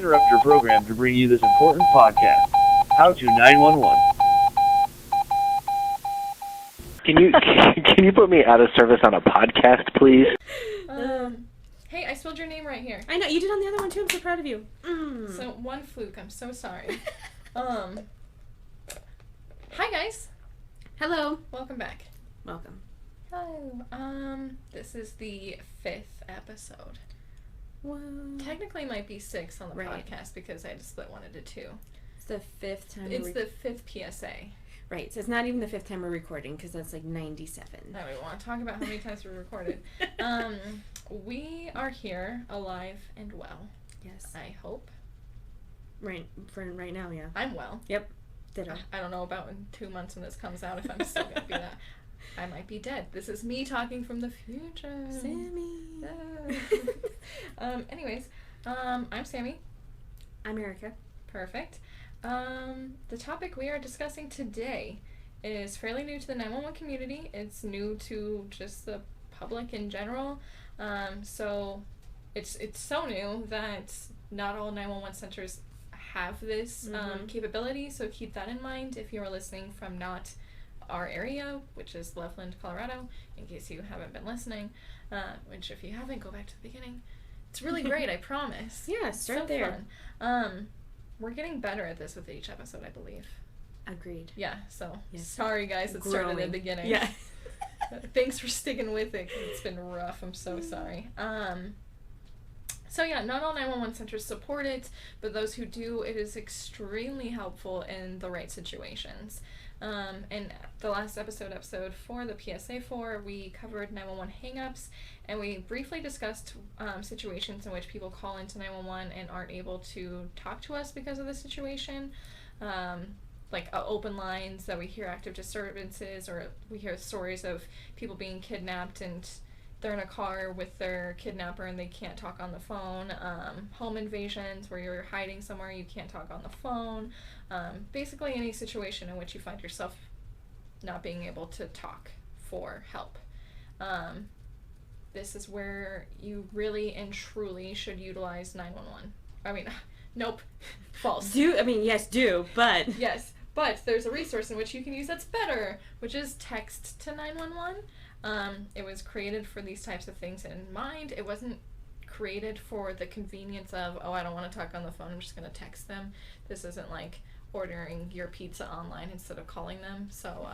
interrupt your program to bring you this important podcast. How to 911. Can you put me out of service on a podcast, please? Hey, I spelled your name right here. I know, you did on the other one too. I'm so proud of you. So, one fluke. I'm so sorry. Hi, guys. Hello. Welcome back. Welcome. Hello. This is the 5th episode. Whoa. Technically might be 6 on the Right. podcast because I had to split one into 2. It's the 5th time. It's the 5th PSA. Right, so it's not even the 5th time we're recording because that's like 97. Now we want to talk about how many times we recorded. We are here, alive and well. Yes. I hope. Right, for right now, yeah. I'm well. Yep. Ditto. I don't know about in 2 months when this comes out if I'm still going to be that. I might be dead. This is me talking from the future. Sammy. Anyways, I'm Sammy. I'm Erica. Perfect. The topic we are discussing today is fairly new to the 911 community. It's new to just the public in general. So it's so new that not all 911 centers have this capability. So keep that in mind if you're listening from not our area, which is Loveland, Colorado, in case you haven't been listening. Which if you haven't, go back to the beginning. It's really great, I promise. Yeah, start so there. Fun. We're getting better at this with each episode, I believe. Agreed. Yeah, so Yes. Sorry guys, it started in the beginning. Yeah. Thanks for sticking with it, 'cause it's been rough. I'm so sorry. So yeah, not all 911 centers support it, but those who do, it is extremely helpful in the right situations. And the last episode 4, the PSA 4, we covered 911 hang-ups, and we briefly discussed situations in which people call into 911 and aren't able to talk to us because of the situation. Like open lines that we hear active disturbances, or we hear stories of people being kidnapped and they're in a car with their kidnapper and they can't talk on the phone. Home invasions where you're hiding somewhere, you can't talk on the phone. Basically any situation in which you find yourself not being able to talk for help. This is where you really and truly should utilize 911. I mean, nope, false. Yes, but... Yes, but there's a resource in which you can use that's better, which is text to 911. It was created for these types of things in mind. It wasn't created for the convenience of, oh, I don't want to talk on the phone, I'm just going to text them. This isn't like ordering your pizza online instead of calling them. So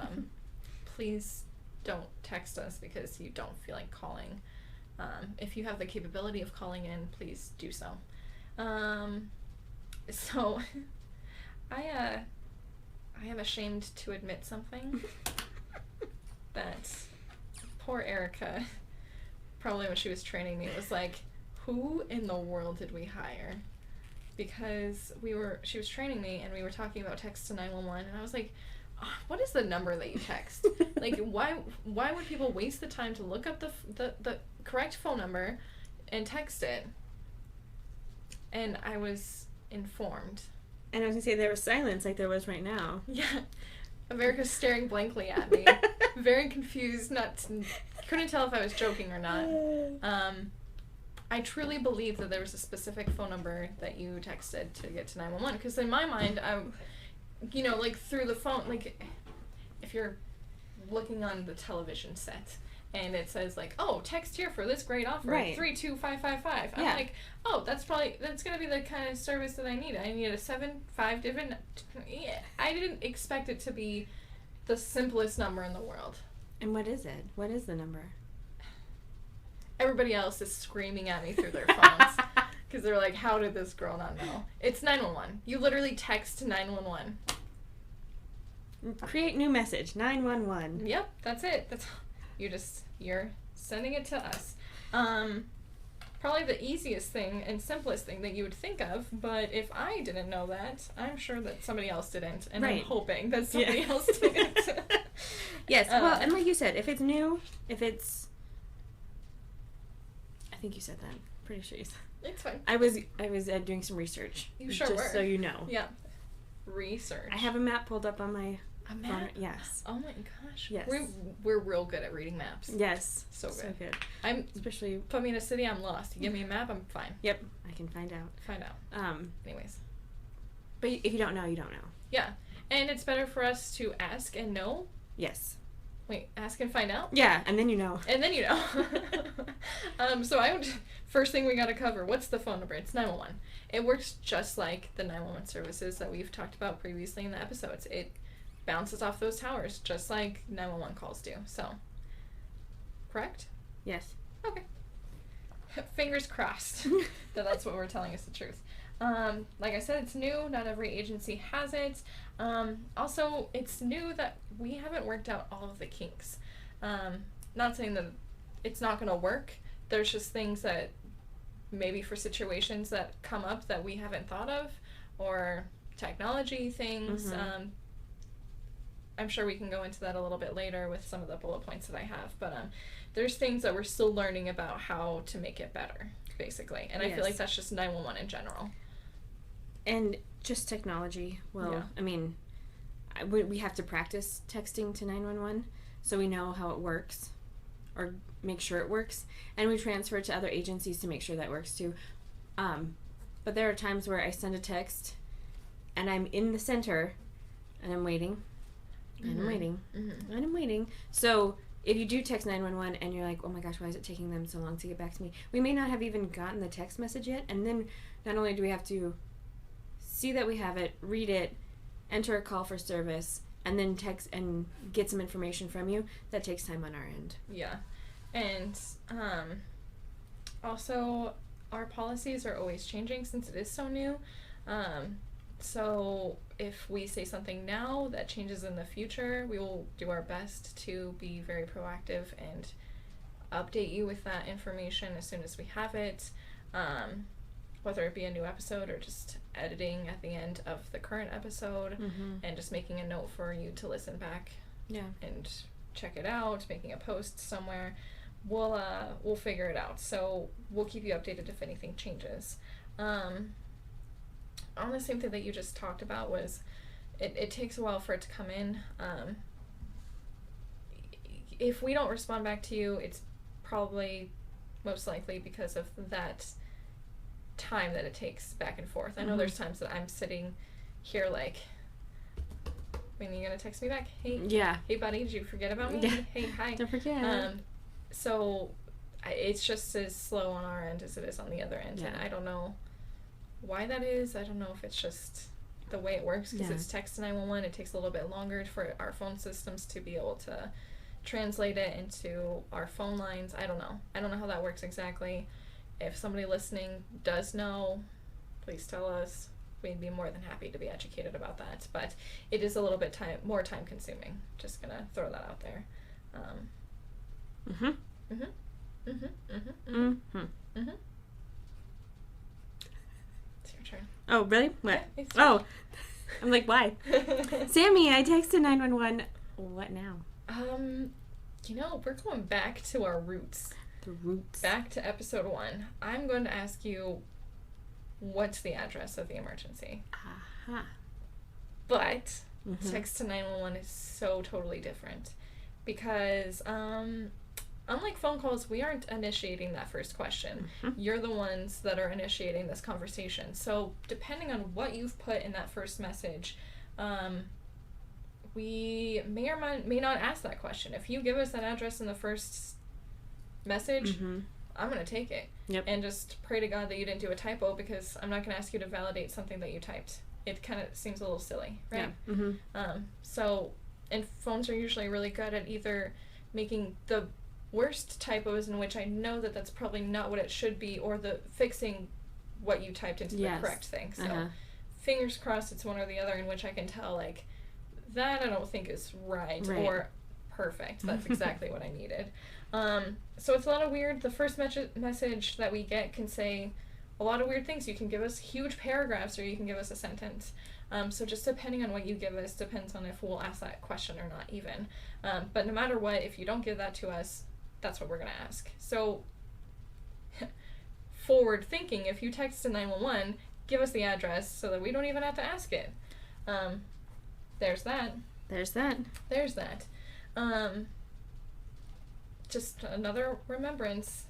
please don't text us because you don't feel like calling. If you have the capability of calling in, please do so. So I am ashamed to admit something. That poor Erica, probably when she was training me, was like, who in the world did we hire? Because she was training me and we were talking about text to 911, and I was like, what is the number that you text? Like, why would people waste the time to look up the correct phone number and text it? And I was informed. And I was going to say, there was silence like there was right now. Yeah. America's staring blankly at me. Very confused, couldn't tell if I was joking or not. I truly believe that there was a specific phone number that you texted to get to 911, because in my mind, like through the phone, like if you're looking on the television set and it says like, oh, text here for this great offer, right. 32555. I'm like, oh, that's gonna be the kind of service that I need. I need a 5 different. Yeah, I didn't expect it to be the simplest number in the world. And what is it? What is the number? Everybody else is screaming at me through their phones because they're like, how did this girl not know? It's 911. You literally text 911. Create new message, 911. Yep, that's it. You're sending it to us. Probably the easiest thing and simplest thing that you would think of, but if I didn't know that, I'm sure that somebody else didn't, and I'm hoping that somebody else didn't. Yes, well, and like you said, if it's new, I think you said that. Pretty sure you said. It's fine. I was doing some research. You sure just were. So you know. Yeah. Research. I have a map pulled up on my A map? Yes. Oh my gosh. Yes. We're real good at reading maps. Yes. So good. So good. I'm Especially. Put me in a city, I'm lost. You give me a map, I'm fine. Yep. I can find out. Anyways. But if you don't know, you don't know. Yeah. And it's better for us to ask and know. Yes. Wait, ask and find out? Yeah, and then you know. And then you know. First thing we gotta cover, what's the phone number? It's 911. It works just like the 911 services that we've talked about previously in the episodes. It bounces off those towers, just like 911 calls do. So, correct? Yes. Okay. Fingers crossed that that's what we're telling us the truth. Like I said, it's new. Not every agency has it. Also, it's new that we haven't worked out all of the kinks. Not saying that it's not going to work. There's just things that maybe for situations that come up that we haven't thought of, or technology things. Mm-hmm. I'm sure we can go into that a little bit later with some of the bullet points that I have. But there's things that we're still learning about how to make it better, basically. And I feel like that's just 911 in general. And just technology. Well, Yeah. I mean, we have to practice texting to 911 so we know how it works, or make sure it works. And we transfer to other agencies to make sure that works too. But there are times where I send a text and I'm in the center and I'm waiting. And I'm waiting. Mm-hmm. And I'm waiting. So if you do text 911 and you're like, oh my gosh, why is it taking them so long to get back to me? We may not have even gotten the text message yet. And then not only do we have to see that we have it, read it, enter a call for service, and then text and get some information from you, that takes time on our end. Yeah. And also, our policies are always changing since it is so new. So if we say something now that changes in the future, we will do our best to be very proactive and update you with that information as soon as we have it, whether it be a new episode or just editing at the end of the current episode, and just making a note for you to listen back and check it out, making a post somewhere. We'll figure it out. So we'll keep you updated if anything changes. On the same thing that you just talked about was it takes a while for it to come in. If we don't respond back to you, it's probably most likely because of that time that it takes back and forth. I know there's times that I'm sitting here like, when are you gonna text me back? Hey buddy, did you forget about me? Hey, hi. Don't forget. So it's just as slow on our end as it is on the other end, and I don't know why that is. I don't know if it's just the way it works, because it's text to 911. It takes a little bit longer for our phone systems to be able to translate it into our phone lines. I don't know how that works exactly. If somebody listening does know, please tell us. We'd be more than happy to be educated about that. But it is a little bit more time consuming. Just gonna throw that out there. It's your turn. Oh, really? What? Yeah, oh, I'm like, why? Sammy, I texted 911. What now? We're going back to our roots. The roots. Back to episode 1. I'm going to ask you, what's the address of the emergency? Aha. But text to 911 is so totally different, because unlike phone calls, we aren't initiating that first question. You're the ones that are initiating this conversation. So depending on what you've put in that first message, we may or may not ask that question. If you give us that address in the first message, I'm going to take it. And just pray to God that you didn't do a typo, because I'm not going to ask you to validate something that you typed. It kind of seems a little silly, right? And phones are usually really good at either making the worst typos, in which I know that that's probably not what it should be, or the fixing what you typed into the correct thing. So fingers crossed it's one or the other, in which I can tell, like, that I don't think is right. Or perfect. That's exactly what I needed. So it's a lot of weird. The first message that we get can say a lot of weird things. You can give us huge paragraphs, or you can give us a sentence. So just depending on what you give us depends on if we'll ask that question or not, even. But no matter what, if you don't give that to us, that's what we're going to ask. So forward thinking, if you text to 911, give us the address so that we don't even have to ask it. There's that. There's that. There's that. Just another remembrance.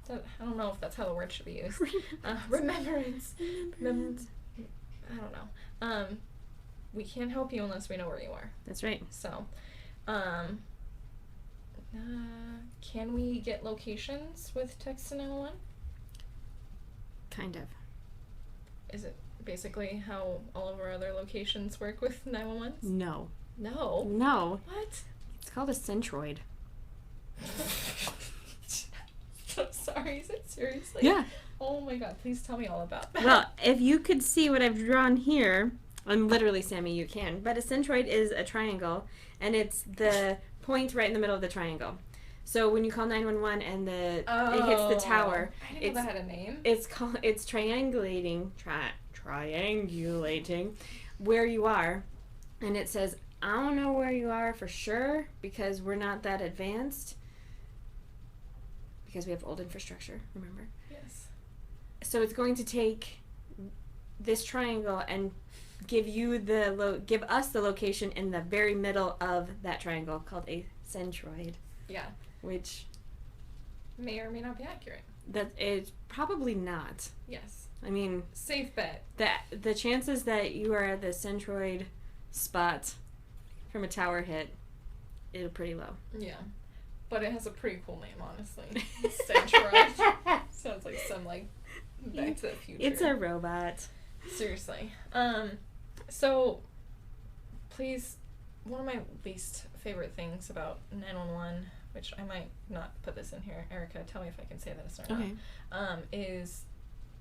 I don't know if that's how the word should be used. Remembrance. I don't know. We can't help you unless we know where you are. That's right. So, can we get locations with text to 911? Kind of. Is it basically how all of our other locations work with 911s? No. No. No. What? It's called a Centroid. So sorry, is it seriously? Yeah. Oh my god, please tell me all about that. Well, if you could see what I've drawn here, and literally, Sammy, you can, but a centroid is a triangle, and it's the point right in the middle of the triangle. So when you call 911 and it hits the tower, I didn't know that had a name. It's triangulating where you are, and it says, I don't know where you are for sure because we're not that advanced because we have old infrastructure, remember? Yes. So it's going to take this triangle and give us the location in the very middle of that triangle called a centroid. Yeah. Which may or may not be accurate. That is probably not. Yes. I mean, safe bet. The chances that you are at the centroid spot from a tower hit is pretty low. Yeah. But it has a pretty cool name, honestly. Centroid. Sounds like some Back to the Future. It's a robot. Seriously. So please, one of my least favorite things about 911, which I might not put this in here, Erica, tell me if I can say this or not, is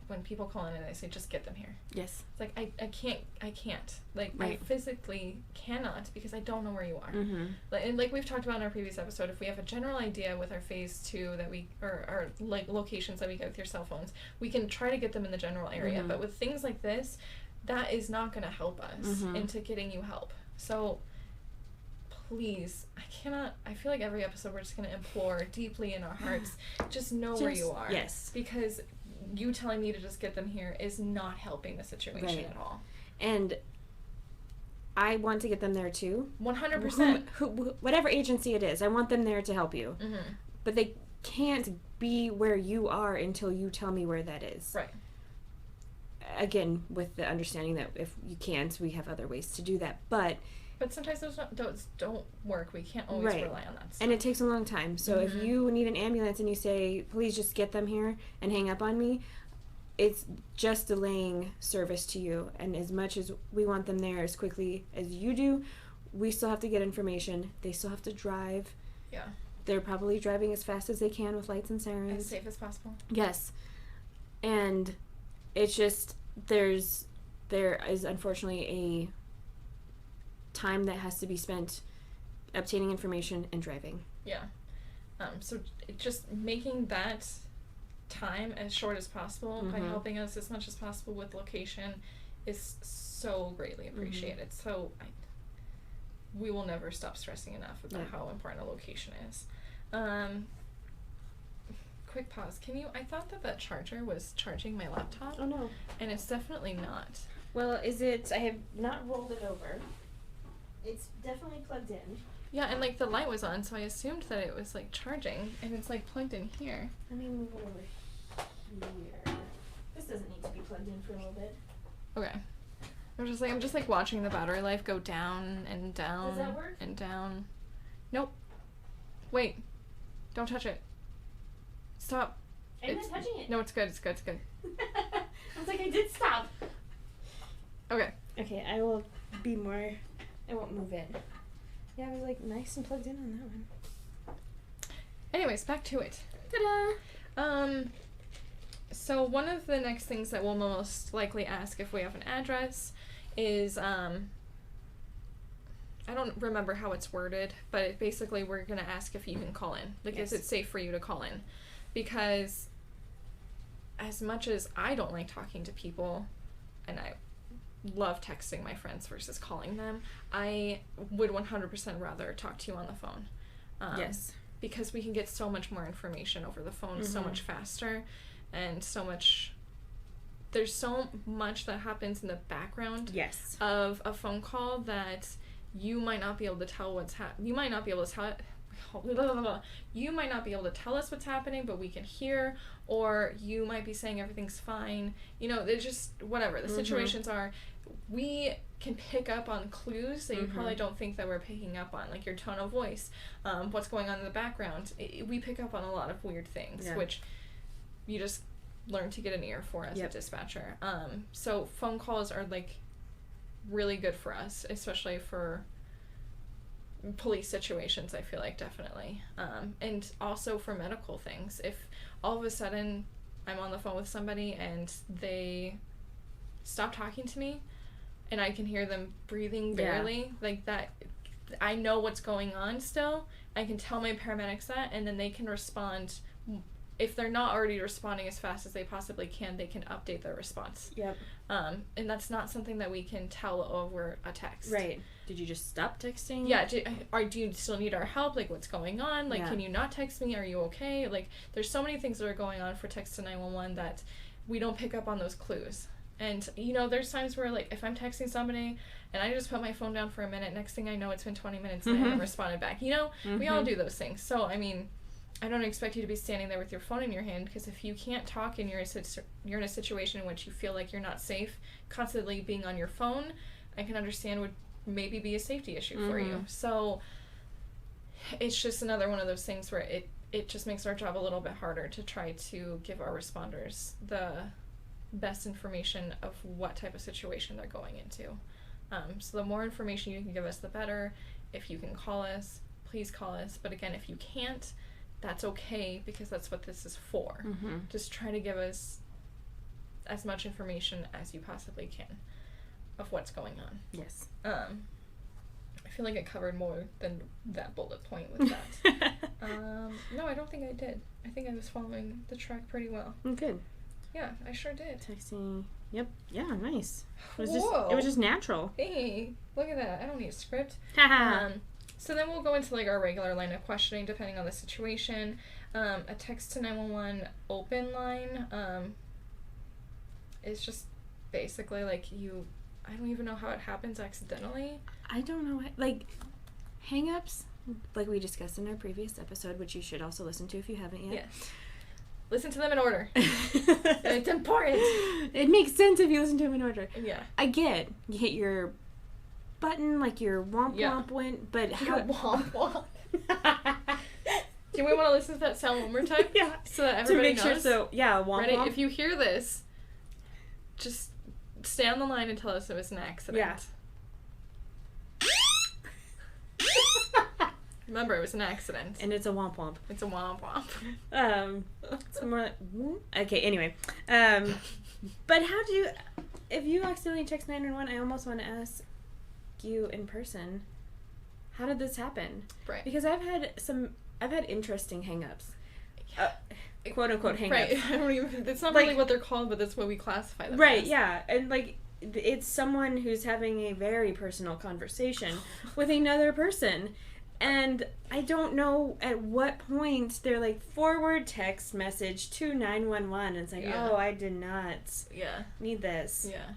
when people call in and they say, just get them here. Yes. It's like, I can't. Like, right. I physically cannot because I don't know where you are. Mm-hmm. And like we've talked about in our previous episode, if we have a general idea with our phase 2 that or like locations that we get with your cell phones, we can try to get them in the general area. Mm-hmm. But with things like this, that is not going to help us into getting you help. So please, I feel like every episode we're just going to implore deeply in our hearts, just know where you are. Yes. Because you telling me to just get them here is not helping the situation at all. And I want to get them there too. 100%. Whatever agency it is, I want them there to help you. Mm-hmm. But they can't be where you are until you tell me where that is. Right. Again, with the understanding that if you can't, we have other ways to do that. But sometimes those don't work. We can't always rely on that stuff. And it takes a long time. So if you need an ambulance and you say, please just get them here and hang up on me, it's just delaying service to you. And as much as we want them there as quickly as you do, we still have to get information. They still have to drive. Yeah. They're probably driving as fast as they can with lights and sirens. As safe as possible. Yes. And it's just, there is unfortunately a time that has to be spent obtaining information and driving. Yeah. So just making that time as short as possible by helping us as much as possible with location is so greatly appreciated. So we will never stop stressing enough about how important a location is. Quick pause. I thought that charger was charging my laptop. Oh no. And it's definitely not. Well, I have not rolled it over. It's definitely plugged in. Yeah, and the light was on, so I assumed that it was charging, and it's plugged in here. Let me move it over here. This doesn't need to be plugged in for a little bit. Okay. I'm just watching the battery life go down and down. Does that work? And down. Nope. Wait. Don't touch it. Stop. I'm not touching it. No, it's good. It's good. I was like, I did stop. Okay. Okay, I will be more. I won't move it. Yeah, I was nice and plugged in on that one. Anyways, back to it. Ta-da! So one of the next things that we'll most likely ask if we have an address is, I don't remember how it's worded, but basically we're going to ask if you can call in. Is it safe for you to call in? Because as much as I don't like talking to people, and I love texting my friends versus calling them, I would 100% rather talk to you on the phone. Yes. Because we can get so much more information over the phone so much faster, and there's so much that happens in the background yes. of a phone call that you might not be able to tell what's you might not be able to tell you might not be able to tell us what's happening, but we can hear, or you might be saying everything's fine. You know, they're just whatever the situations are. We can pick up on clues that you probably don't think that we're picking up on, like your tone of voice, what's going on in the background. We pick up on a lot of weird things, which you just learn to get an ear for as a dispatcher. So phone calls are like really good for us, especially for police situations, I feel like, definitely. And also for medical things. If all of a sudden I'm on the phone with somebody and they stop talking to me and I can hear them breathing barely, like that, I know what's going on still. I can tell my paramedics that, and then they can respond. If they're not already responding as fast as they possibly can, they can update their response. Yep. And that's not something that we can tell over a text. Right. Did you just stop texting? Yeah. Do you still need our help? Like, what's going on? Like, can you not text me? Are you okay? Like, there's so many things that are going on for text to 911 that we don't pick up on those clues. And, you know, there's times where, like, if I'm texting somebody and I just put my phone down for a minute, next thing I know, it's been 20 minutes and I haven't responded back. You know, we all do those things. So, I mean, I don't expect you to be standing there with your phone in your hand, because if you can't talk and you're in a situation in which you feel like you're not safe, constantly being on your phone, I can understand would maybe be a safety issue for you. So it's just another one of those things where it just makes our job a little bit harder to try to give our responders the best information of what type of situation they're going into. So the more information you can give us, the better. If you can call us, please call us. But again, if you can't, that's okay, because that's what this is for. Just try to give us as much information as you possibly can of what's going on. Yes. I feel like I covered more than that bullet point with that. No, I don't think I did. I think I was following the track pretty well. Good. Yeah, I sure did. Texting. Yep. Yeah, nice. It was just natural. Hey, look at that. I don't need a script. So then we'll go into like our regular line of questioning depending on the situation. A text to 911 open line is just basically like I don't even know how it happens accidentally. I don't know. Like, hang-ups, like we discussed in our previous episode, which you should also listen to if you haven't yet. Yes. Listen to them in order. It's important. It makes sense if you listen to them in order. Yeah. I get you hit your button, like your womp womp went, but how... Womp womp. Do we want to listen to that sound one more time? Yeah. So that everybody knows? Sure, so, yeah, womp Ready? womp. If you hear this, just stay on the line and tell us it was an accident. Yeah. Remember, it was an accident. And it's a womp womp. It's a womp womp. It's more like... Okay, anyway. But how do you... If you accidentally text 911, I almost want to ask you in person, how did this happen? Right. Because I've had interesting hang-ups. Quote unquote hang-ups. Right. I don't even, it's not really what they're called, but that's what we classify them right, as. Yeah. And like, it's someone who's having a very personal conversation with another person. And I don't know at what point they're like, forward text message to 911. And it's like, oh, I did not need this. Yeah.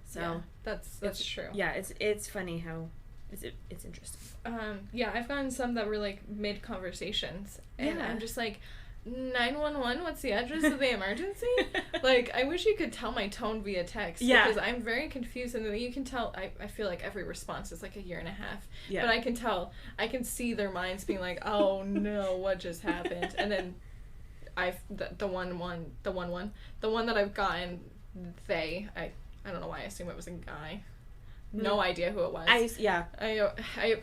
So that's true. Yeah, it's funny how it's interesting. Yeah, I've gotten some that were like mid conversations, and I'm just like, 911, what's the address of the emergency? Like, I wish you could tell my tone via text, because I'm very confused, and then you can tell, I feel like every response is like a year and a half, but I can tell, I can see their minds being like, oh no, what just happened? And then the one that I've gotten, I don't know why I assume it was a guy. No idea who it was. I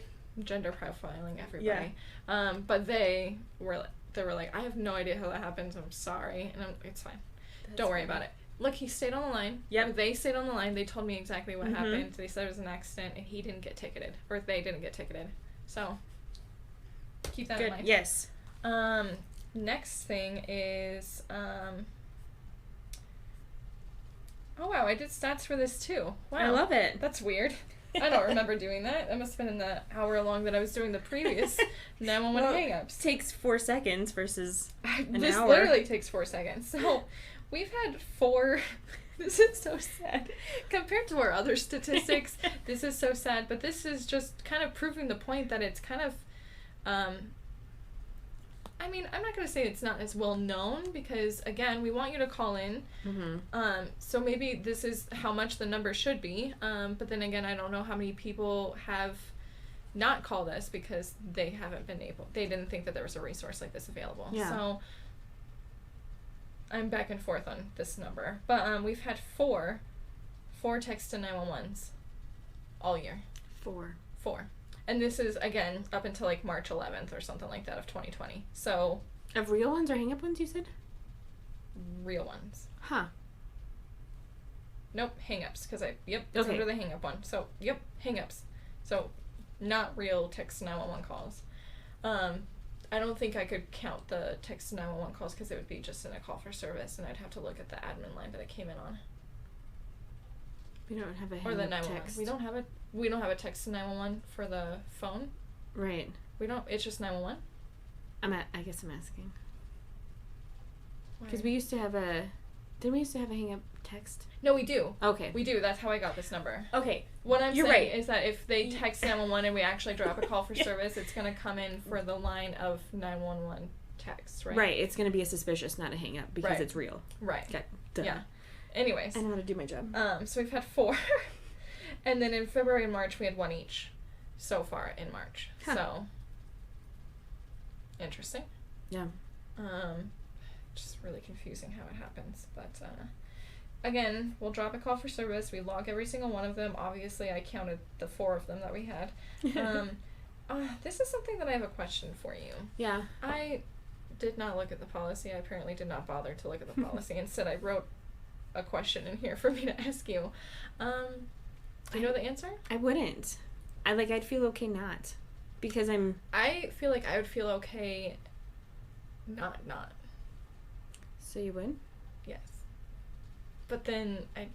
gender profiling everybody. Yeah. But they were like, I have no idea how that happens. I'm sorry, and it's fine. Don't worry about it. Look, he stayed on the line. Yep. They stayed on the line. They told me exactly what happened. They said it was an accident, and he didn't get ticketed, or they didn't get ticketed. So keep that in mind. Yes. Next thing is oh wow, I did stats for this too. Wow. I love it. That's weird. I don't remember doing that. That must have been in the hour long that I was doing the previous 911 hang-ups. Takes 4 seconds versus an this hour. Literally takes 4 seconds. So we've had 4 This is so sad. Compared to our other statistics, this is so sad. But this is just kind of proving the point that it's kind of, I mean, I'm not going to say it's not as well known because, again, we want you to call in. Mm-hmm. So maybe this is how much the number should be. But then again, I don't know how many people have not called us because they didn't think that there was a resource like this available. Yeah. So I'm back and forth on this number. But we've had four text to 911s all year. 4. And this is, again, up until like March 11th or something like that of 2020. So Of real ones or hang-up ones, you said? real ones. Huh. Nope, hang-ups. Because it's under the hang-up one. So, hang-ups. So, not real text 911 calls. I don't think I could count the text 911 calls because it would be just in a call for service, and I'd have to look at the admin line that it came in on. We don't have a Or the hang-up 911. text. We don't have a text to 911 for the phone. Right. We don't. It's just 911. I guess I'm asking. Because we used to have a... Didn't we used to have a hang-up text? No, we do. Okay. We do. That's how I got this number. Okay. What I'm You're saying right. is that if they text 911 and we actually drop a call for service, it's going to come in for the line of 911 text, right? Right. It's going to be a suspicious, not a hang-up, because Right. it's real. Right. Okay. Duh. Yeah. Anyways. I know how to do my job. So we've had 4. And then in February and March, we had 1 each so far in March. Huh. So, interesting. Yeah. Just really confusing how it happens. But, again, we'll drop a call for service. We log every single one of them. Obviously, I counted the 4 of them that we had. This is something that I have a question for you. Yeah. I did not look at the policy. I apparently did not bother to look at the policy. Instead, I wrote a question in here for me to ask you. Do you know the answer? I wouldn't. I'd feel okay not. Because I feel like I would feel okay not. So you would? Yes. But then I'm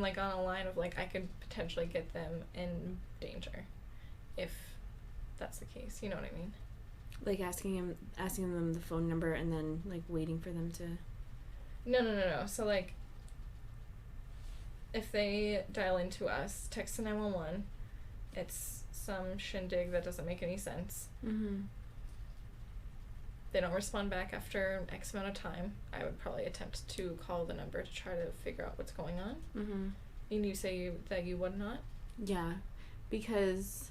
like on a line of like I could potentially get them in danger if that's the case. You know what I mean? Like asking them the phone number and then like waiting for them to... No. So like if they dial into us, text to 911, it's some shindig that doesn't make any sense. Mm-hmm. They don't respond back after X amount of time. I would probably attempt to call the number to try to figure out what's going on. Mm-hmm. And you say that you would not? Yeah, because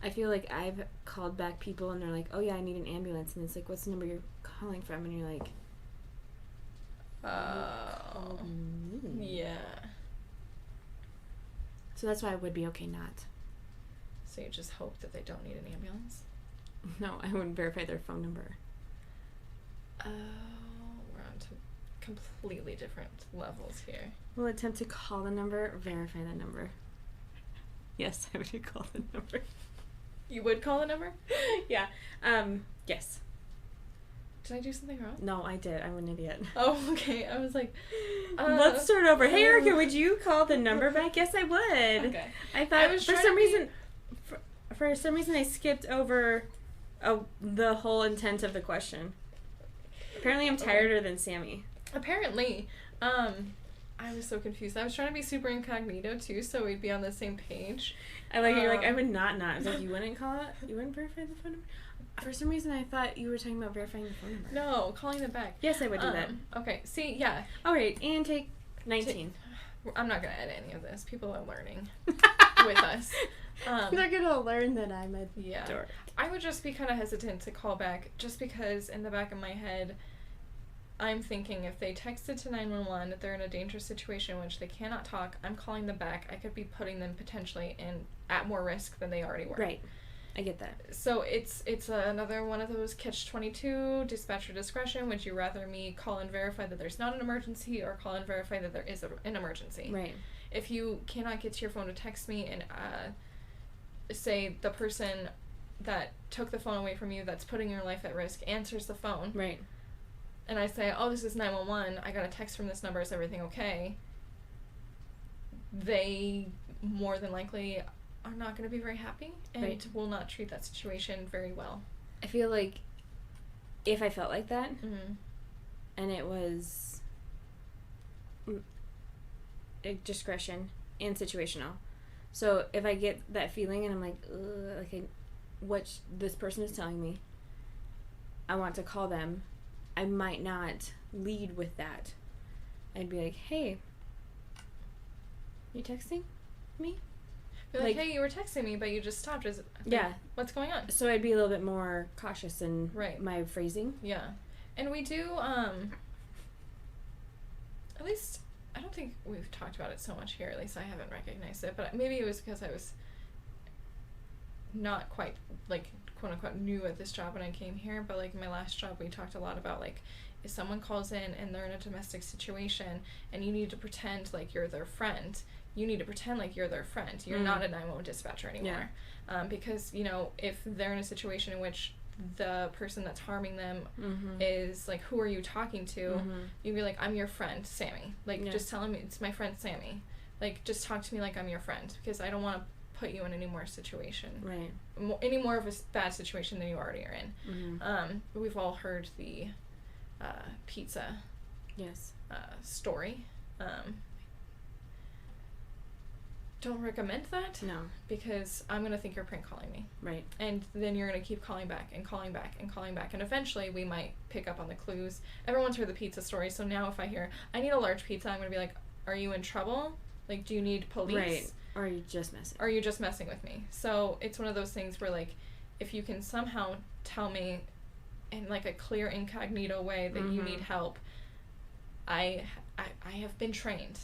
I feel like I've called back people and they're like, oh yeah, I need an ambulance. And it's like, what's the number you're calling from? And you're like, oh. Yeah. So that's why I would be okay not. So you just hope that they don't need an ambulance? No, I wouldn't verify their phone number. Oh, we're on to completely different levels here. We'll attempt to call the number, verify that number. Yes, I would call the number. You would call the number? Yeah. Yes. Did I do something wrong? No, I did. I'm an idiot. Oh, okay. I was like, let's start over. Hey, Erica, would you call the number back? Yes, I would. Okay. I thought for some reason I skipped over the whole intent of the question. Apparently, I'm tireder than Sami. Apparently, I was so confused. I was trying to be super incognito too, so we'd be on the same page. You're like, I would not. I was like, you wouldn't call it? You wouldn't verify the phone number? For some reason, I thought you were talking about verifying the phone number. No, calling them back. Yes, I would do that. Okay, see, yeah. All right, and take 19. I'm not going to edit any of this. People are learning with us. They're going to learn that I'm a dork. I would just be kind of hesitant to call back just because in the back of my head, I'm thinking if they texted to 911 that they're in a dangerous situation in which they cannot talk, I'm calling them back. I could be putting them potentially at more risk than they already were. Right. I get that. So it's another one of those catch-22, dispatcher discretion. Would you rather me call and verify that there's not an emergency or call and verify that there is an emergency? Right. If you cannot get to your phone to text me and say the person that took the phone away from you that's putting your life at risk answers the phone. Right. And I say, oh, this is 911. I got a text from this number. Is everything okay? They more than likely are not going to be very happy and will not treat that situation very well. I feel like if I felt like that Mm-hmm. and it was discretion and situational. So if I get that feeling and I'm like, ugh, what this person is telling me, I want to call them, I might not lead with that. I'd be like, hey, you texting me? Be like, hey, you were texting me, but you just stopped. Yeah. What's going on? So I'd be a little bit more cautious in Right. my phrasing. Yeah. And we do, at least, I don't think we've talked about it so much here, at least I haven't recognized it, but maybe it was because I was not quite, like, quote-unquote new at this job when I came here, but, like, in my last job, we talked a lot about, like, if someone calls in and they're in a domestic situation and you need to pretend like you're their friend, you need to pretend like you're their friend. You're not a 911 dispatcher anymore. Yeah. Because, you know, if they're in a situation in which the person that's harming them is, like, who are you talking to? You'd be like, I'm your friend, Sammy. Like, just tell him it's my friend, Sammy. Like, just talk to me like I'm your friend, because I don't want to put you in any more situation. Right. Any more of a bad situation than you already are in. We've all heard the pizza story. Don't recommend that. No. Because I'm going to think you're prank calling me. Right. And then you're going to keep calling back and calling back and calling back. And eventually we might pick up on the clues. Everyone's heard the pizza story, so now if I hear, I need a large pizza, I'm going to be like, are you in trouble? Like, do you need police? Right. Or are you just messing? Are you just messing with me? So it's one of those things where, like, if you can somehow tell me in, like, a clear incognito way that you need help, I have been trained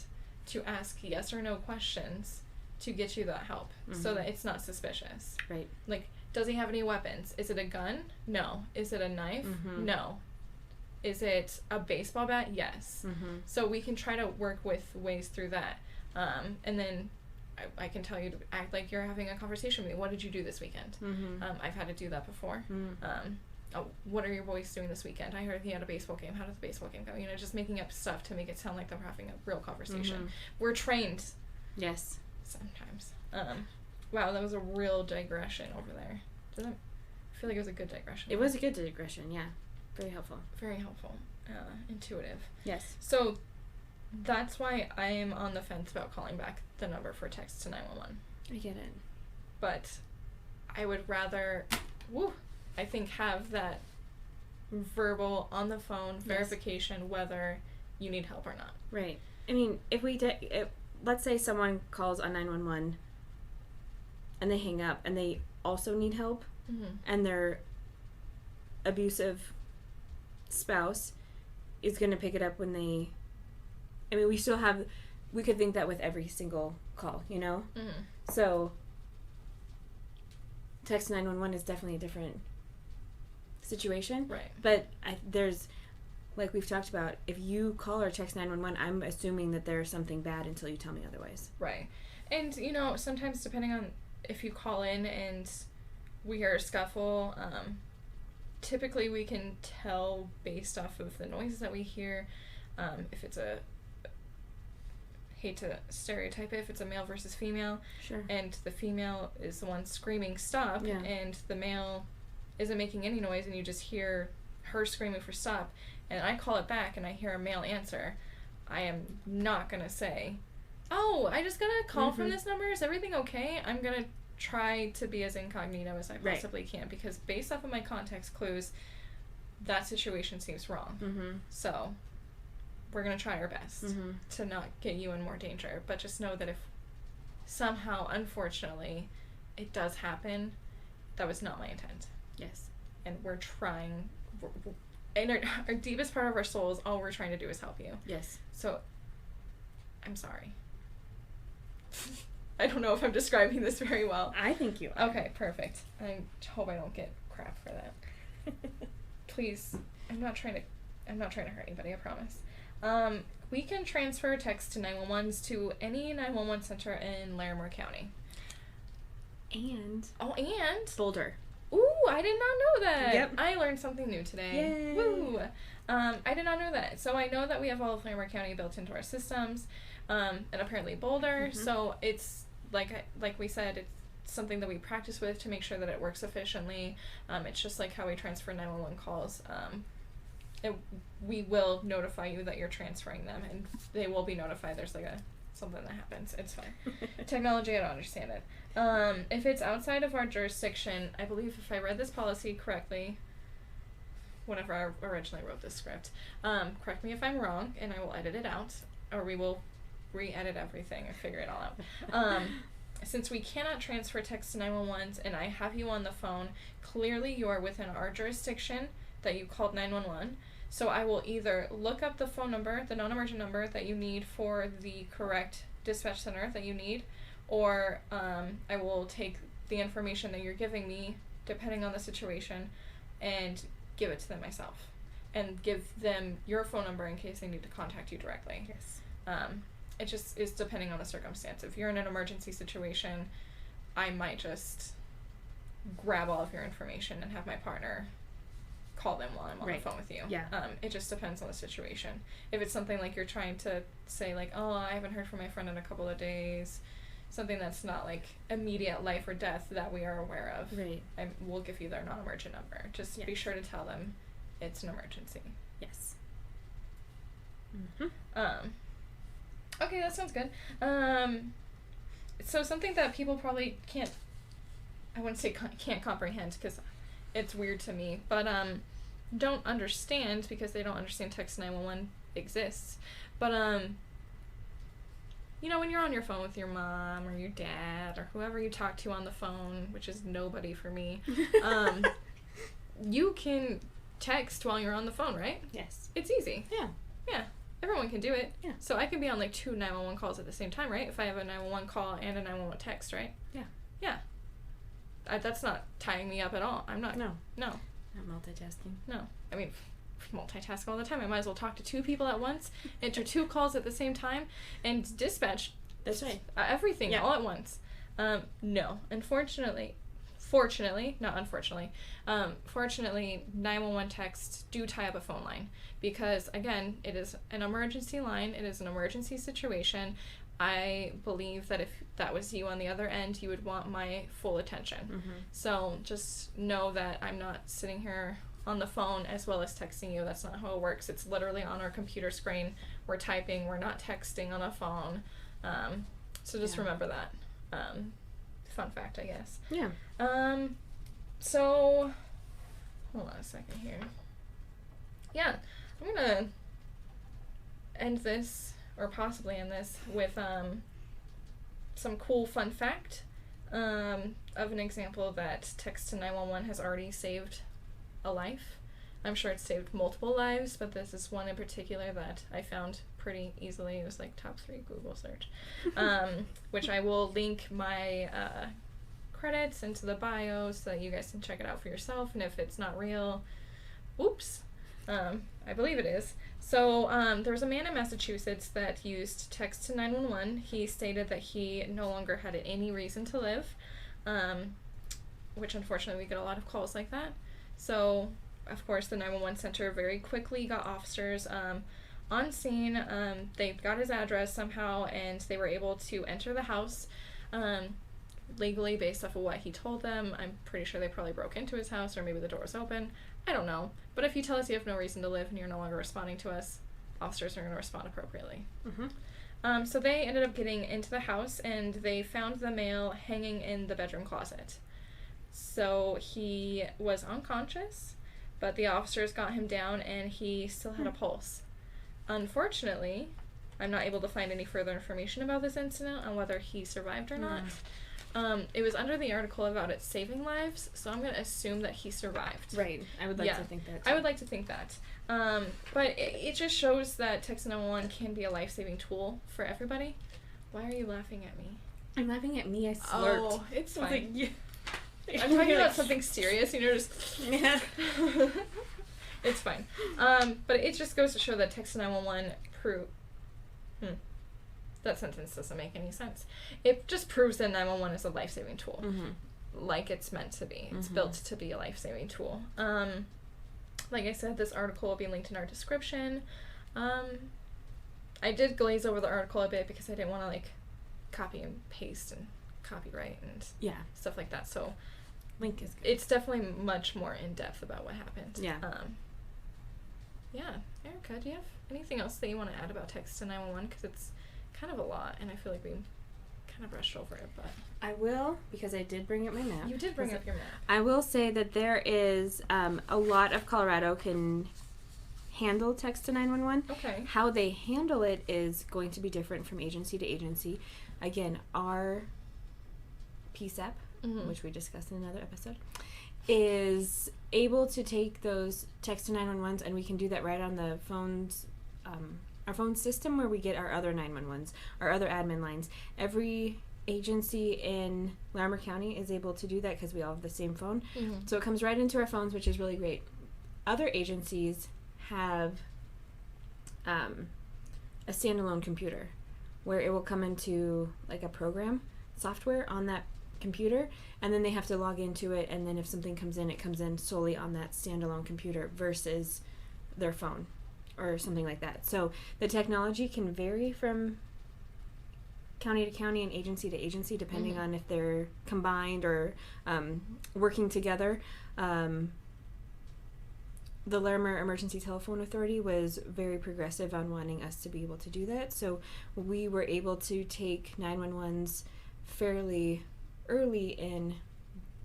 to ask yes or no questions to get you that help, so that it's not suspicious. Right. Like, does he have any weapons? Is it a gun? No. Is it a knife? No. Is it a baseball bat? Yes. So we can try to work with ways through that. And then I can tell you to act like you're having a conversation with me. What did you do this weekend? I've had to do that before. What are your boys doing this weekend? I heard he had a baseball game. How did the baseball game go? You know, just making up stuff to make it sound like they're having a real conversation. We're trained. Yes. Sometimes. Wow, that was a real digression over there. I feel like it was a good digression. It was a good digression, yeah. Very helpful. Very helpful. Intuitive. Yes. So that's why I am on the fence about calling back the number for text to 911. I get it. But I would rather, I think, have that verbal on the phone verification whether you need help or not. Right. I mean, let's say someone calls on 911 and they hang up and they also need help, and their abusive spouse is going to pick it up when they... I mean, we could think that with every single call, you know? So, text 911 is definitely a different situation. Right. But there's, like we've talked about, if you call or text 911, I'm assuming that there's something bad until you tell me otherwise. Right. And, you know, sometimes depending on if you call in and we hear a scuffle, typically we can tell based off of the noises that we hear, if it's hate to stereotype it, if it's a male versus female. Sure. And the female is the one screaming stop, and the male isn't making any noise, and you just hear her screaming for stop, and I call it back and I hear a male answer, I am not gonna say, oh, I just got a call from this number, is everything okay? I'm gonna try to be as incognito as I possibly can, because based off of my context clues, that situation seems wrong. So we're gonna try our best to not get you in more danger, but just know that if somehow, unfortunately, it does happen, that was not my intent. Yes. And we're trying, and our deepest part of our souls, all we're trying to do is help you. Yes. So, I'm sorry. I don't know if I'm describing this very well. I think you are. Okay, perfect. I hope I don't get crap for that. Please, I'm not trying to hurt anybody, I promise. We can transfer text to 911s to any 911 center in Larimer County. And Boulder. Ooh, I did not know that. Yep. I learned something new today. Yay. Woo! I did not know that. So I know that we have all of Larimer County built into our systems, and apparently Boulder. So it's like we said, it's something that we practice with to make sure that it works efficiently. It's just like how we transfer 911 calls. We will notify you that you're transferring them, and they will be notified. There's like a something that happens. It's fine. Technology, I don't understand it. If it's outside of our jurisdiction, I believe if I read this policy correctly, whenever I originally wrote this script, correct me if I'm wrong, and I will edit it out, or we will re-edit everything and figure it all out. Since we cannot transfer text to 911s and I have you on the phone, clearly you are within our jurisdiction that you called 911. So I will either look up the phone number, the non-emergent number that you need for the correct dispatch center that you need, or I will take the information that you're giving me, depending on the situation, and give it to them myself. And give them your phone number in case they need to contact you directly. Yes. It just is depending on the circumstance. If you're in an emergency situation, I might just grab all of your information and have my partner call them while I'm on the phone with you. Yeah. It just depends on the situation. If it's something like you're trying to say like, oh, I haven't heard from my friend in a couple of days, something that's not like immediate life or death that we are aware of, right, we'll give you their non-emergent number. Just be sure to tell them it's an emergency. Yes. Okay, that sounds good. So something that people probably can't, I wouldn't say can't comprehend because it's weird to me, but don't understand because they don't understand text 911 exists. But you know, when you're on your phone with your mom or your dad or whoever you talk to on the phone, which is nobody for me, you can text while you're on the phone, right? Yes. It's easy. Yeah. Yeah. Everyone can do it. Yeah. So I can be on like 2 911 calls at the same time, right? If I have a 911 call and a 911 text, right? Yeah. Yeah. That's not tying me up at all. I'm not. No. No. Not multitasking. No. I mean, multitask all the time. I might as well talk to 2 people at once, enter 2 calls at the same time, and dispatch. That's right. Everything all at once. No. Unfortunately. Fortunately, not unfortunately, fortunately, 911 texts do tie up a phone line because, again, it is an emergency line. It is an emergency situation. I believe that if that was you on the other end, you would want my full attention. Mm-hmm. So just know that I'm not sitting here on the phone as well as texting you. That's not how it works. It's literally on our computer screen. We're typing. We're not texting on a phone. So just remember that. Fun fact, I guess. Yeah. So, hold on a second here. Yeah, I'm gonna end this, or possibly end this, with, some cool fun fact, of an example that text to 911 has already saved a life. I'm sure it's saved multiple lives, but this is one in particular that I found pretty easily. It was like top 3 Google search, which I will link my credits into the bio so that you guys can check it out for yourself. And if it's not real, oops, I believe it is. So there was a man in Massachusetts that used text to 911. He stated that he no longer had any reason to live, which unfortunately we get a lot of calls like that. So of course the 911 center very quickly got officers on scene. They got his address somehow and they were able to enter the house legally based off of what he told them. I'm pretty sure they probably broke into his house or maybe the door was open. I don't know. But if you tell us you have no reason to live and you're no longer responding to us, officers are going to respond appropriately. Mm-hmm. So they ended up getting into the house and they found the male hanging in the bedroom closet. So he was unconscious, but the officers got him down and he still had a pulse. Unfortunately, I'm not able to find any further information about this incident on whether he survived or not. It was under the article about it saving lives, so I'm going to assume that he survived. Right. I would like to think that too. I would like to think that. But it just shows that text 911 can be a life-saving tool for everybody. Why are you laughing at me? I'm laughing at me. I slurped. Oh, it's fine. Like, yeah. I'm talking about something serious, just... Yeah. It's fine. But it just goes to show that text 911 that sentence doesn't make any sense. It just proves that 911 is a life-saving tool. Mm-hmm. Like it's meant to be. It's built to be a life-saving tool. Like I said, this article will be linked in our description. I did glaze over the article a bit because I didn't want to copy and paste and copyright and stuff like that. So link is good. It's definitely much more in-depth about what happened. Yeah. Yeah. Erica, do you have anything else that you want to add about text to 911? Because it's kind of a lot, and I feel like we kind of brushed over it, but... I will, because I did bring up my map. You did bring up your map. I will say that there is a lot of Colorado can handle text to 911. Okay. How they handle it is going to be different from agency to agency. Again, our PSAP, which we discussed in another episode, is able to take those text to 911s, and we can do that right on the phones, our phone system where we get our other 911s, our other admin lines. Every agency in Larimer County is able to do that because we all have the same phone. So it comes right into our phones, which is really great. Other agencies have a standalone computer where it will come into like a program software on that computer, and then they have to log into it, and then if something comes in, it comes in solely on that standalone computer versus their phone or something like that. So the technology can vary from county to county and agency to agency depending on if they're combined or working together. The Larimer Emergency Telephone Authority was very progressive on wanting us to be able to do that, so we were able to take 911s fairly early in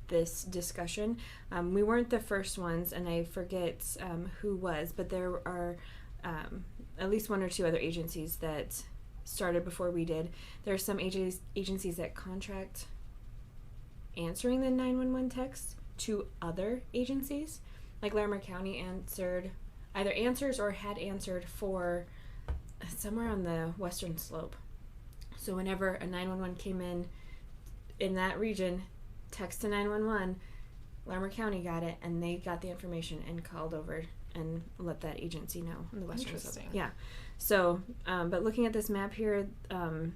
this discussion. We weren't the first ones, and I forget who was, but there are at least one or two other agencies that started before we did. There are some agencies that contract answering the 911 text to other agencies. Like Larimer County either answers or had answered for somewhere on the western slope. So whenever a 911 came in that region, text to 911, Larimer County got it, and they got the information and called over and let that agency know on the western slope. Interesting. Yeah. So, but looking at this map here, I'll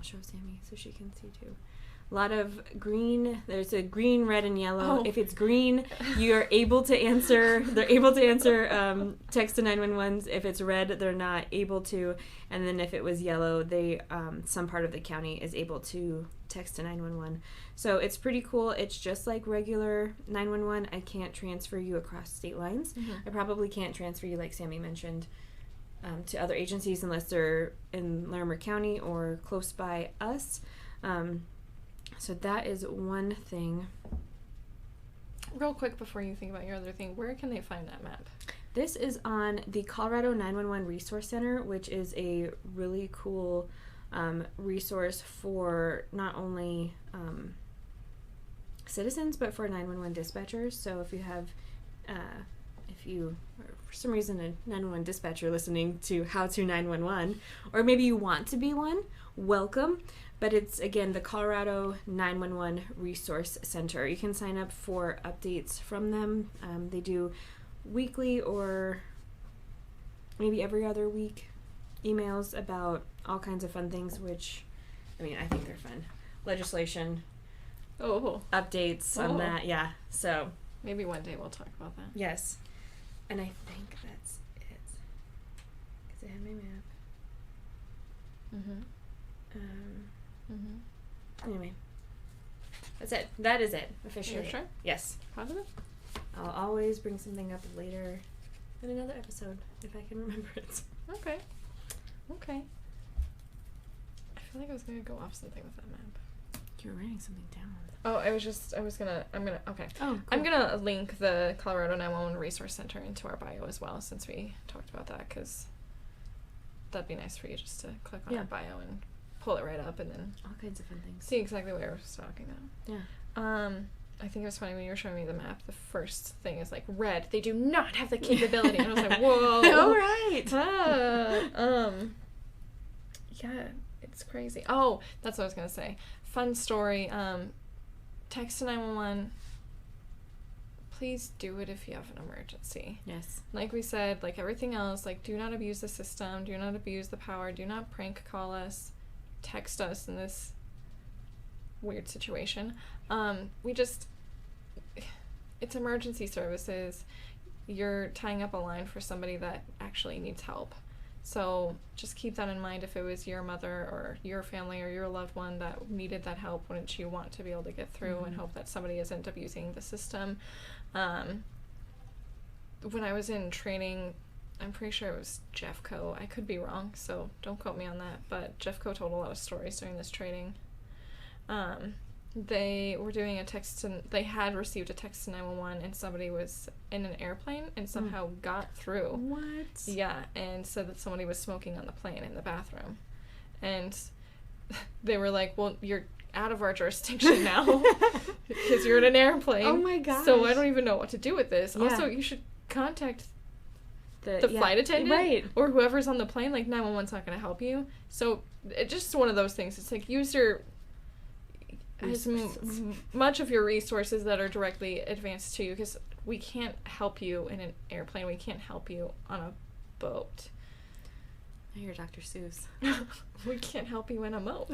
show Sammy so she can see too. A lot of green. There's a green, red, and yellow. Oh. If it's green, you're able to answer. They're able to answer text to 911s. If it's red, they're not able to. And then if it was yellow, they some part of the county is able to text to 911. So it's pretty cool. It's just like regular 911. I can't transfer you across state lines. I probably can't transfer you, like Sammy mentioned, to other agencies unless they're in Larimer County or close by us. So that is one thing. Real quick before you think about your other thing, where can they find that map? This is on the Colorado 911 Resource Center, which is a really cool resource for not only citizens, but for 911 dispatchers. So if you have, if you are for some reason a 911 dispatcher listening to How to 911, or maybe you want to be one, welcome. But it's, again, the Colorado 911 Resource Center. You can sign up for updates from them. They do weekly or maybe every other week emails about all kinds of fun things, which, I mean, I think they're fun. Legislation, updates on that, yeah. So maybe one day we'll talk about that. yes. And I think that's it. Because I have my map. Anyway, that's it. That is it, officially. You're sure? Yes. Positive? I'll always bring something up later in another episode, if I can remember it. Okay. I feel like I was going to go off something with that map. You were writing something down. Oh, okay. Oh, cool. I'm going to link the Colorado 911 Resource Center into our bio as well, since we talked about that, because that'd be nice for you just to click on our bio and pull it right up and then all kinds of fun things. see exactly what I was talking about. Yeah. I think it was funny when you were showing me the map, the first thing is like, red, they do not have the capability. And I was like, whoa. All right. Yeah, it's crazy. Oh, that's what I was going to say. Fun story. Text to 911. Please do it if you have an emergency. Yes. Like we said, like everything else, like do not abuse the system, do not abuse the power, do not prank call us, text us in this weird situation. It's emergency services. You're tying up a line for somebody that actually needs help. So just keep that in mind. If it was your mother or your family or your loved one that needed that help, wouldn't you want to be able to get through and hope that somebody isn't abusing the system? When I was in training I'm pretty sure it was Jeffco. I could be wrong, so don't quote me on that. But Jeffco told a lot of stories during this training. They were doing a text to, they had received a text to 911 and somebody was in an airplane and somehow got through. What? Yeah, and said that somebody was smoking on the plane in the bathroom. And they were like, well, you're out of our jurisdiction now because you're in an airplane. Oh my gosh. So I don't even know what to do with this. Yeah. Also, you should contact the yeah, flight attendant right. or whoever's on the plane. Like, 911's not going to help you. So it's just one of those things. It's like, use your as much of your resources that are directly advanced to you, because we can't help you in an airplane. We can't help you on a boat. I hear Dr. Seuss. We can't help you in a boat.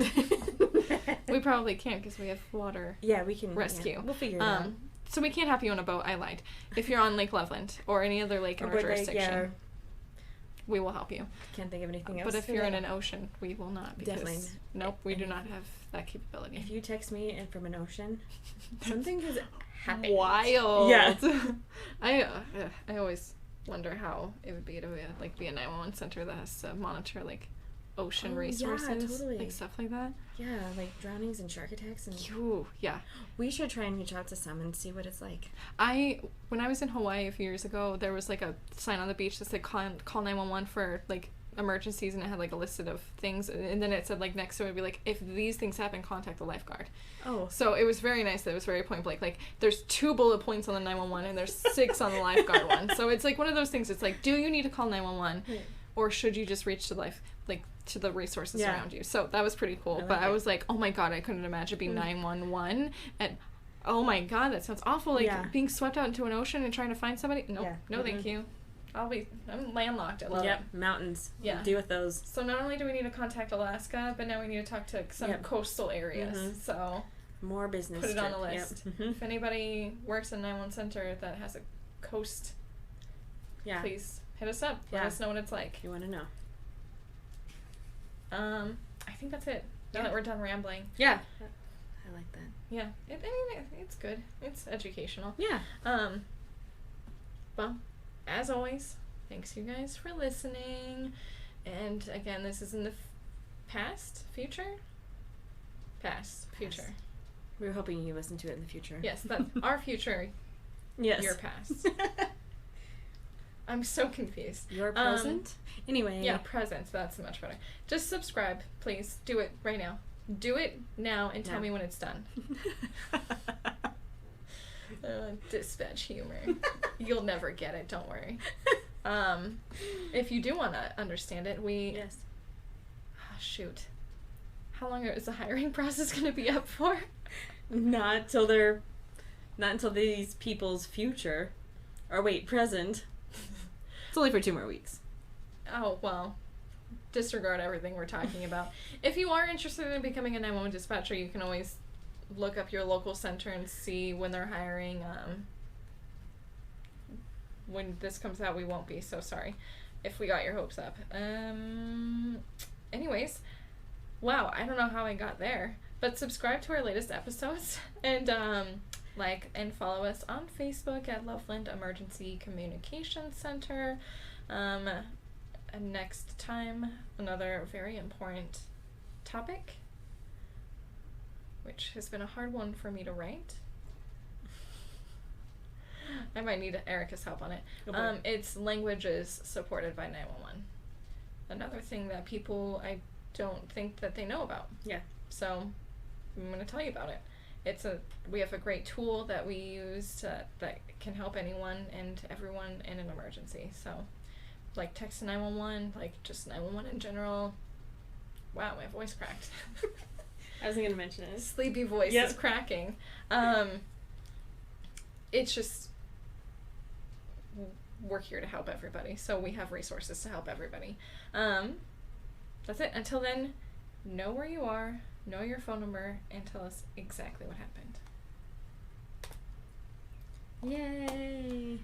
We probably can't because we have water we can rescue. Yeah, we'll figure it out. So we can't help you on a boat. I lied. If you're on Lake Loveland or any other lake in our jurisdiction, we will help you. Can't think of anything else. But if you're in an ocean, we will not. Because, definitely. Nope, we do not have that capability. If you text me and from an ocean, something has happened. Wild. Yeah. I always wonder how it would be to be a 911 center that has to monitor like ocean resources, yeah, totally. like stuff like that. Yeah, like drownings and shark attacks and. Ooh, yeah. We should try and reach out to some and see what it's like. When I was in Hawaii a few years ago, there was like a sign on the beach that said call 911 for like emergencies, and it had like a list of things, and then it said like next to it would be like, if these things happen, contact the lifeguard. Oh. So it was very nice that it was very point blank. Like, there's 2 bullet points on the 911 and there's 6 on the lifeguard one. So it's like one of those things. It's like, do you need to call 911, or should you just reach to to the resources around you? So that was pretty cool. I was like, oh my god, I couldn't imagine being 911 and oh my god, that sounds awful. Like being swept out into an ocean and trying to find somebody. Nope, no, thank you. I'm landlocked. I love it. Mountains. Yeah. Deal with those. So not only do we need to contact Alaska, but now we need to talk to some coastal areas. So more business. Put it on the list. Yep. If anybody works in a 911 center that has a coast, please hit us up. Let us know what it's like. You want to know. I think that's it. Now that we're done rambling. Yeah. I like that. Yeah. It's good. It's educational. Yeah. Well, as always, thanks you guys for listening. And again, this is in the future. We were hoping you listen to it in the future. Yes, that's our future. Yes. Your past. I'm so confused. Your present? Anyway. Yeah, present. That's much better. Just subscribe, please. Do it right now. Do it now and tell me when it's done. Dispatch humor. You'll never get it, don't worry. If you do want to understand it, Yes. Oh, shoot. How long is the hiring process going to be up for? Not until these people's future. Or wait, present. It's only for 2 more weeks. Oh, well. Disregard everything we're talking about. If you are interested in becoming a 911 dispatcher, you can always look up your local center and see when they're hiring. When this comes out, we won't be, so sorry if we got your hopes up. Anyways, wow, I don't know how I got there, but subscribe to our latest episodes and like and follow us on Facebook at Loveland Emergency Communication Center. And next time, another very important topic, which has been a hard one for me to write. I might need Erica's help on it. Okay. It's languages supported by 911. Another thing that people, I don't think that they know about. Yeah. So I'm going to tell you about it. We have a great tool that we use that can help anyone and everyone in an emergency. So, like text to 911, like just 911 in general. Wow, my voice cracked. I wasn't gonna mention it. Sleepy voice is cracking. It's just, we're here to help everybody, so we have resources to help everybody. That's it. Until then, know where you are, know your phone number, and tell us exactly what happened. Yay!